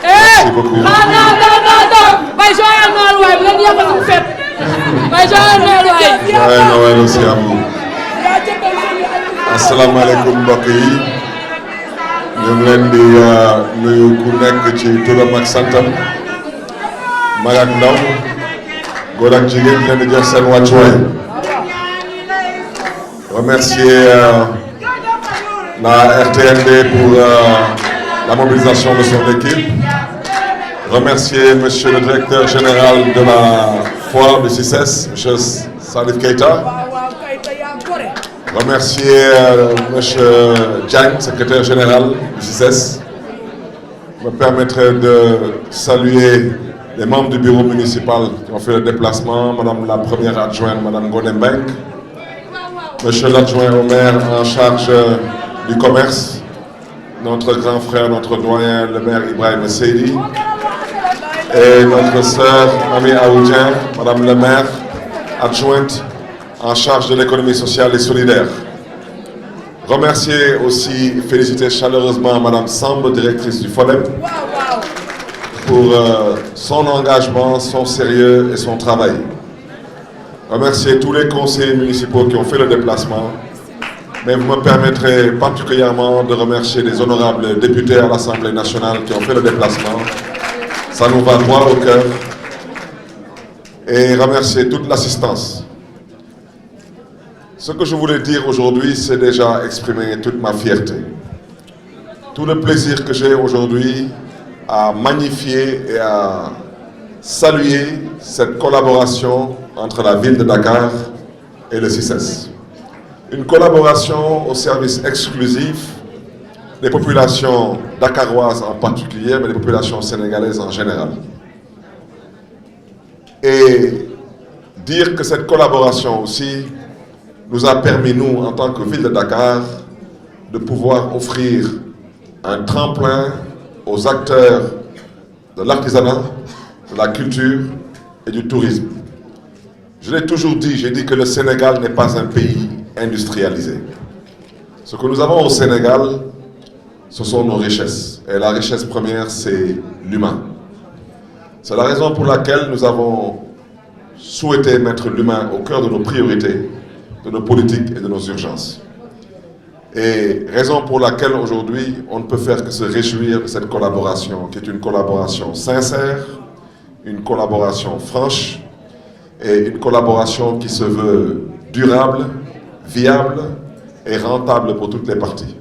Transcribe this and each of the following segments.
Merci beaucoup. Joyeux Noël aussi à vous. Assalamu alaikum mbokk yi. ñu ngi leen di nuyu ku nekk ci turam ak santam. Mag ak ndaw. Góor ak jigéen leen di jox seen wàccuwaay. Remercier la RTND pour la mobilisation de son équipe. Remercier Monsieur le Directeur Général de la Foire du CICES, Monsieur Salif Keita. Remercier Monsieur Diagne, Secrétaire Général du CICES. Me permettrai de saluer les membres du bureau municipal qui ont fait le déplacement, Madame la Première Adjointe, Madame Gonembenk, Monsieur l'Adjoint au maire en charge du commerce, notre grand frère, notre doyen, le maire Ibrahim Seydi, et notre sœur Ami Aoudien, Madame le maire, adjointe en charge de l'économie sociale et solidaire. Remercier aussi, féliciter chaleureusement Madame Samb, directrice du FOLEM, pour son engagement, son sérieux et son travail. Remercier tous les conseillers municipaux qui ont fait le déplacement, mais vous me permettrez particulièrement de remercier les honorables députés à l'Assemblée nationale qui ont fait le déplacement. Ça nous va droit au cœur. Et remercier toute l'assistance. Ce que je voulais dire aujourd'hui, c'est déjà exprimer toute ma fierté. Tout le plaisir que j'ai aujourd'hui à magnifier et à saluer cette collaboration entre la ville de Dakar et le CICES. Une collaboration au service exclusif des populations dakaroises en particulier, mais des populations sénégalaises en général. Et dire que cette collaboration aussi nous a permis, nous, en tant que ville de Dakar, de pouvoir offrir un tremplin aux acteurs de l'artisanat, de la culture et du tourisme. Je l'ai toujours dit, j'ai dit que le Sénégal n'est pas un pays industrialisé. Ce que nous avons au Sénégal, ce sont nos richesses. Et la richesse première, c'est l'humain. C'est la raison pour laquelle nous avons souhaité mettre l'humain au cœur de nos priorités, de nos politiques et de nos urgences. Et raison pour laquelle aujourd'hui, on ne peut faire que se réjouir de cette collaboration, qui est une collaboration sincère, une collaboration franche, et une collaboration qui se veut durable, viable et rentable pour toutes les parties.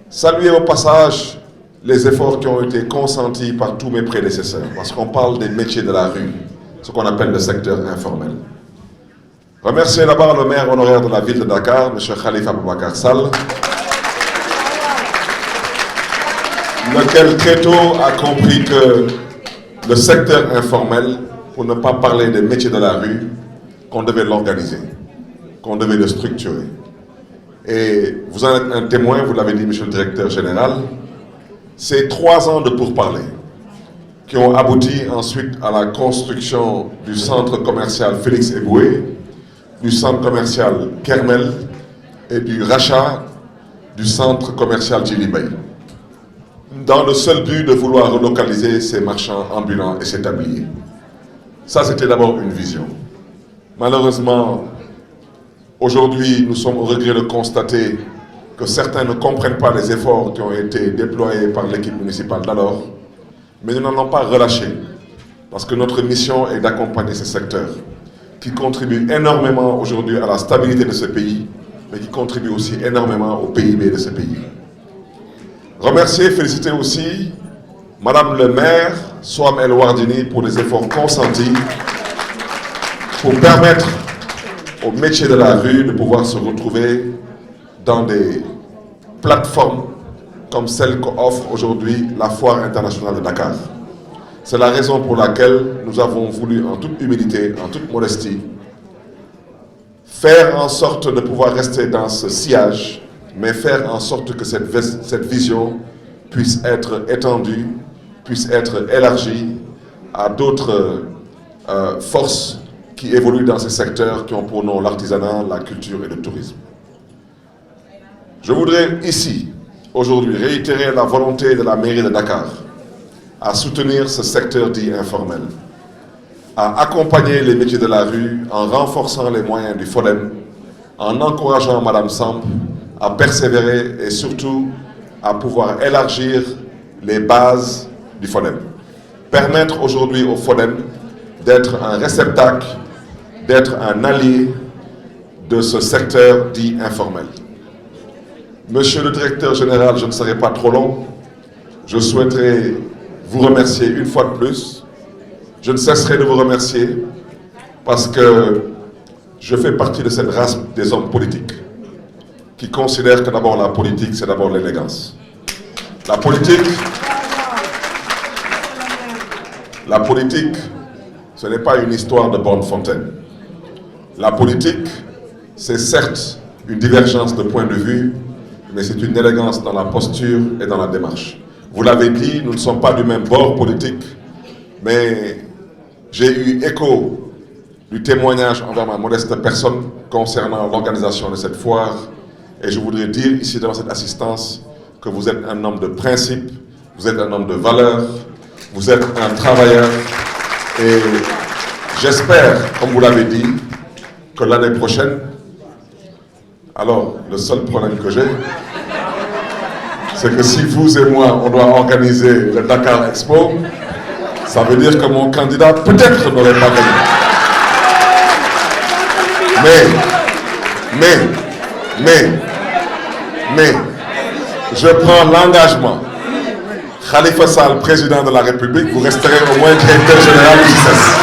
Saluer au passage les efforts qui ont été consentis par tous mes prédécesseurs, parce qu'on parle des métiers de la rue, ce qu'on appelle le secteur informel. Remercier d'abord le maire honoraire de la ville de Dakar, M. Khalifa Boubacar Sall, lequel très tôt a compris que le secteur informel, pour ne pas parler des métiers de la rue, qu'on devait l'organiser, qu'on devait le structurer. Et vous en êtes un témoin, vous l'avez dit, monsieur le directeur général, ces 3 ans de pourparlers qui ont abouti ensuite à la construction du centre commercial Félix Eboué, du centre commercial Kermel et du rachat du centre commercial Djilibey, dans le seul but de vouloir relocaliser ces marchands ambulants et ces tabliers. Ça, c'était d'abord une vision. Malheureusement, aujourd'hui, nous sommes au regret de constater que certains ne comprennent pas les efforts qui ont été déployés par l'équipe municipale d'alors, mais nous n'en avons pas relâché, parce que notre mission est d'accompagner ces secteurs qui contribuent énormément aujourd'hui à la stabilité de ce pays, mais qui contribuent aussi énormément au PIB de ce pays. Remercier et féliciter aussi Madame le maire, Soham El Wardini, pour les efforts consentis pour permettre aux métiers de la rue de pouvoir se retrouver dans des plateformes comme celle qu'offre aujourd'hui la Foire internationale de Dakar. C'est la raison pour laquelle nous avons voulu, en toute humilité, en toute modestie, faire en sorte de pouvoir rester dans ce sillage, mais faire en sorte que cette vision puisse être étendue, puisse être élargie à d'autres forces qui évoluent dans ces secteurs qui ont pour nom l'artisanat, la culture et le tourisme. Je voudrais ici, aujourd'hui, réitérer la volonté de la mairie de Dakar à soutenir ce secteur dit informel, à accompagner les métiers de la rue en renforçant les moyens du FODEM, en encourageant Madame Samb à persévérer et surtout à pouvoir élargir les bases du FODEM. Permettre aujourd'hui au FODEM d'être un réceptacle, d'être un allié de ce secteur dit informel. Monsieur le directeur général, je ne serai pas trop long. Je souhaiterais vous remercier une fois de plus. Je ne cesserai de vous remercier parce que je fais partie de cette race des hommes politiques qui considèrent que d'abord la politique, c'est d'abord l'élégance. La politique, ce n'est pas une histoire de bonne fontaine. La politique, c'est certes une divergence de point de vue, mais c'est une élégance dans la posture et dans la démarche. Vous l'avez dit, nous ne sommes pas du même bord politique, mais j'ai eu écho du témoignage envers ma modeste personne concernant l'organisation de cette foire, et je voudrais dire ici dans cette assistance que vous êtes un homme de principe, vous êtes un homme de valeur, vous êtes un travailleur, et j'espère, comme vous l'avez dit, que l'année prochaine, alors le seul problème que j'ai, c'est que si vous et moi, on doit organiser le Dakar Expo, ça veut dire que mon candidat peut-être n'aurait pas gagné. Mais, je prends l'engagement. Khalifa Sall, président de la République, vous resterez au moins directeur général du CICES.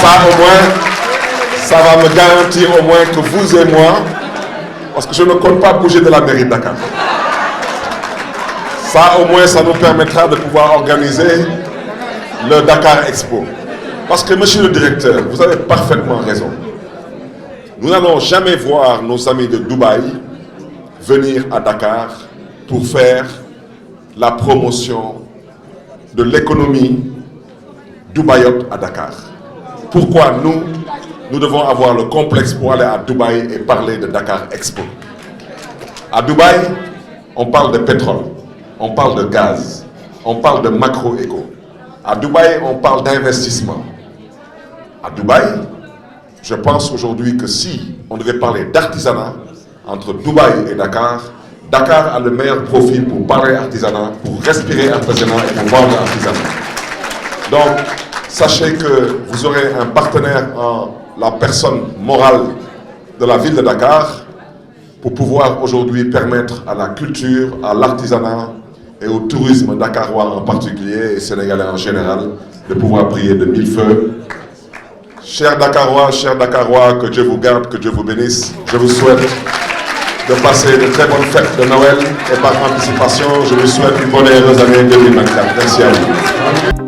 Ça au moins, ça va me garantir au moins que vous et moi, parce que je ne compte pas bouger de la mairie de Dakar. Ça au moins, ça nous permettra de pouvoir organiser le Dakar Expo. Parce que monsieur le directeur, vous avez parfaitement raison. Nous n'allons jamais voir nos amis de Dubaï venir à Dakar pour faire la promotion de l'économie dubaïote à Dakar. Pourquoi nous devons avoir le complexe pour aller à Dubaï et parler de Dakar Expo? À Dubaï, on parle de pétrole, on parle de gaz, on parle de macro-éco. À Dubaï, on parle d'investissement. À Dubaï, je pense aujourd'hui que si on devait parler d'artisanat entre Dubaï et Dakar, Dakar a le meilleur profil pour parler artisanat, pour respirer artisanat et pour vendre artisanat. Donc, sachez que vous aurez un partenaire en la personne morale de la ville de Dakar pour pouvoir aujourd'hui permettre à la culture, à l'artisanat et au tourisme dakarois en particulier et sénégalais en général de pouvoir briller de mille feux. Chers Dakarois, que Dieu vous garde, que Dieu vous bénisse. Je vous souhaite de passer de très bonnes fêtes de Noël et par anticipation, je vous souhaite une bonne et heureuse année 2024. Merci à vous.